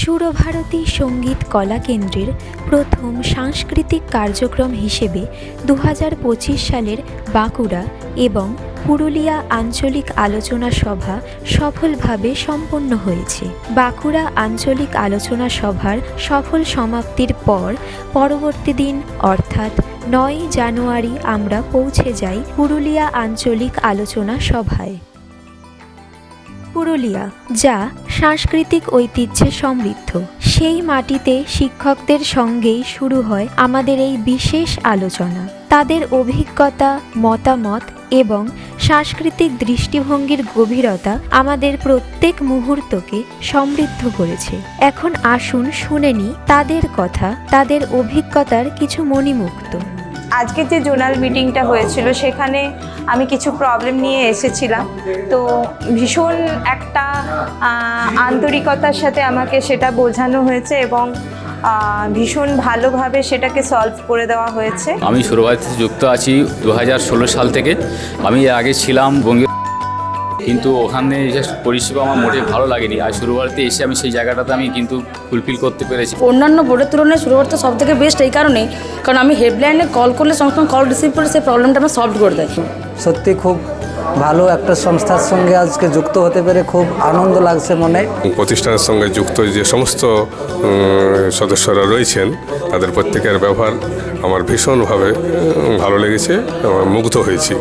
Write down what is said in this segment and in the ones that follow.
সুরভারতী সঙ্গীত কলা কেন্দ্রের প্রথম সাংস্কৃতিক কার্যক্রম হিসেবে 2025 সালের বাঁকুড়া এবং পুরুলিয়া আঞ্চলিক আলোচনা সভা সফলভাবে সম্পন্ন হয়েছে। বাঁকুড়া আঞ্চলিক আলোচনা সভার সফল সমাপ্তির পর পরবর্তী দিন অর্থাৎ 9 জানুয়ারি আমরা পৌঁছে যাই পুরুলিয়া আঞ্চলিক আলোচনা সভায়। পুরুলিয়া, যা সাংস্কৃতিক ঐতিহ্যে সমৃদ্ধ, সেই মাটিতে শিক্ষকদের সঙ্গেই শুরু হয় আমাদের এই বিশেষ আলোচনা। তাদের অভিজ্ঞতা, মতামত এবং সাংস্কৃতিক দৃষ্টিভঙ্গির গভীরতা আমাদের প্রত্যেক মুহূর্তকে সমৃদ্ধ করেছে। এখন আসুন শুনে নিই তাদের কথা, তাদের অভিজ্ঞতার কিছু মণিমুক্ত। আজকে যে জোনাল মিটিংটা হয়েছিল সেখানে আমি কিছু প্রবলেম নিয়ে এসেছিলাম, তো ভীষণ একটা আন্তরিকতার সাথে আমাকে সেটা বোঝানো হয়েছে এবং ভীষণ ভালোভাবে সেটাকে সলভ করে দেওয়া হয়েছে। আমি সুরভারতীতে যুক্ত আছি 2016 সাল থেকে। আমি এর আগে ছিলাম বঙ্গে, কিন্তু ওখানে পরিষেবা আমার মোটেই ভালো লাগেনি। আর সুরভারতী এসে আমি সেই জায়গাটাতে আমি কিন্তু ফুলফিল করতে পেরেছি। অন্যান্য বোর্ডের তুলনায় সুরভারতী সব থেকে বেস্ট এই কারণেই, কারণ আমি হেল্পলাইনে কল করলে সঙ্গে সঙ্গে কল রিসিভ করে সেই প্রবলেমটা আমরা সলভ করে দেয়। সত্যি খুব ভালো একটা সংস্থার সঙ্গে আজকে যুক্ত হতে পেরে খুব আনন্দ লাগছে মনে। প্রতিষ্ঠানের সঙ্গে যুক্ত যে সমস্ত সদস্যরা রয়েছেন তাদের প্রত্যেকের ব্যবহার আমার ভীষণভাবে ভালো লেগেছে, মুগ্ধ হয়েছি।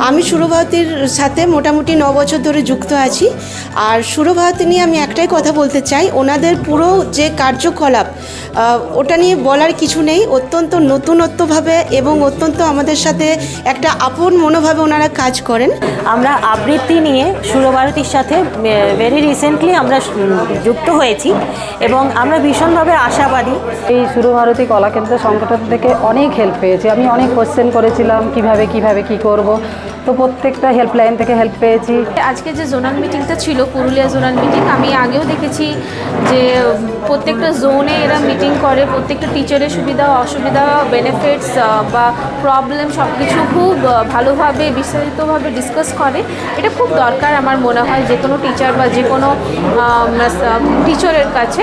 আমি সুরভারতীর সাথে মোটামুটি 9 বছর ধরে যুক্ত আছি। আর সুরভারতী নিয়ে আমি একটাই কথা বলতে চাই, ওনাদের পুরো যে কার্যকলাপ ওটা নিয়ে বলার কিছু নেই। অত্যন্ত নতুনত্বভাবে এবং অত্যন্ত আমাদের সাথে একটা আপন মনোভাবে ওনারা কাজ করেন। আমরা আবৃত্তি নিয়ে সুরভারতীর সাথে ভেরি রিসেন্টলি আমরা যুক্ত হয়েছি এবং আমরা ভীষণভাবে আশাবাদী। এই সুরভারতী কলাকেন্দ্র সংগঠন থেকে অনেক হেল্প পেয়েছি। আমি অনেক কোশ্চেন করেছিলাম কিভাবে কি করব, তো প্রত্যেকটা হেল্পলাইন থেকে হেল্প পেয়েছি। আজকে যে জোনাল মিটিংটা ছিল, পুরুলিয়া জোনাল মিটিং, আমি আগেও দেখেছি যে প্রত্যেকটা জোনে এরা মিটিং করে, প্রত্যেকটা টিচারের সুবিধা অসুবিধা, বেনিফিটস বা প্রবলেম সব কিছু খুব ভালোভাবে বিস্তারিতভাবে ডিসকাস করে। এটা খুব দরকার আমার মনে হয় যে কোনো টিচার বা যে কোনো টিচারের কাছে,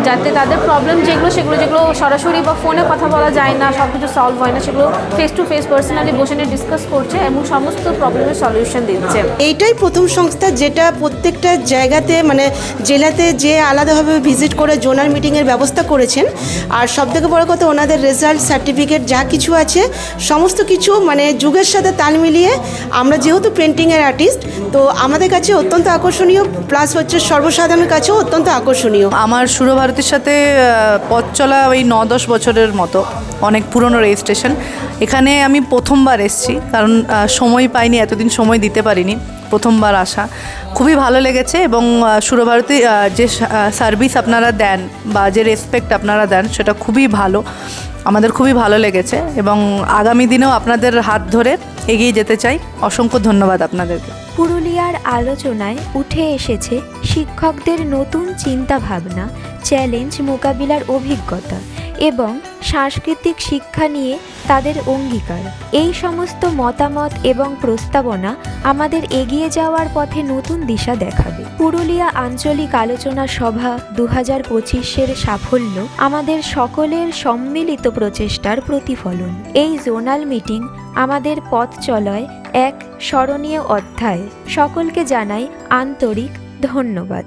যাতে তাদের প্রবলেম যেগুলো সরাসরি বা ফোনে কথা বলা যায় না, সব কিছু সলভ হয় না, সেগুলো ফেস টু ফেস পার্সোনালি বসে নিয়ে ডিসকাস করছে এবং সমস্ত প্রবলেমের সলিউশন দিচ্ছে। এইটাই প্রথম সংস্থা যেটা প্রত্যেকটা জায়গাতে মানে জেলাতে যে আলাদাভাবে ভিজিট করে জোনাল মিটিংয়ের ব্যবস্থা করেছেন। আর সবথেকে বড় কথা, ওনাদের রেজাল্ট, সার্টিফিকেট যা কিছু আছে সমস্ত কিছু মানে যুগের সাথে তাল মিলিয়ে, আমরা যেহেতু পেন্টিংয়ের আর্টিস্ট, তো আমাদের কাছে অত্যন্ত আকর্ষণীয়, প্লাস হচ্ছে সর্বসাধারণের কাছেও অত্যন্ত আকর্ষণীয়। আমার সুরভারতীর সাথে পথ চলা ওই 9-10 বছরের মতো, অনেক পুরনো রেজিস্ট্রেশন। এখানে আমি প্রথমবার এসেছি, কারণ সময় পাইনি, এতদিন সময় দিতে পারিনি, প্রথমবার আসা। খুবই ভালো লেগেছে এবং সুরভারতী যে সার্ভিস আপনারা দেন বা যে রেসপেক্ট আপনারা দেন সেটা খুবই ভালো, আমাদের খুবই ভালো লেগেছে এবং আগামী দিনেও আপনাদের হাত ধরে এগিয়ে যেতে চাই। অসংখ্য ধন্যবাদ আপনাদেরকে। পুরুলিয়ার আলোচনায় উঠে এসেছে শিক্ষকদের নতুন চিন্তাভাবনা, চ্যালেঞ্জ মোকাবিলার অভিজ্ঞতা এবং সাংস্কৃতিক শিক্ষা নিয়ে তাদের অঙ্গীকার। এই সমস্ত মতামত এবং প্রস্তাবনা আমাদের এগিয়ে যাওয়ার পথে নতুন দিশা দেখাবে। পুরুলিয়া আঞ্চলিক আলোচনা সভা 2025-এর সাফল্য আমাদের সকলের সম্মিলিত প্রচেষ্টার প্রতিফলন। এই জোনাল মিটিং আমাদের পথ চলায় এক স্মরণীয় অধ্যায়। সকলকে জানাই আন্তরিক ধন্যবাদ।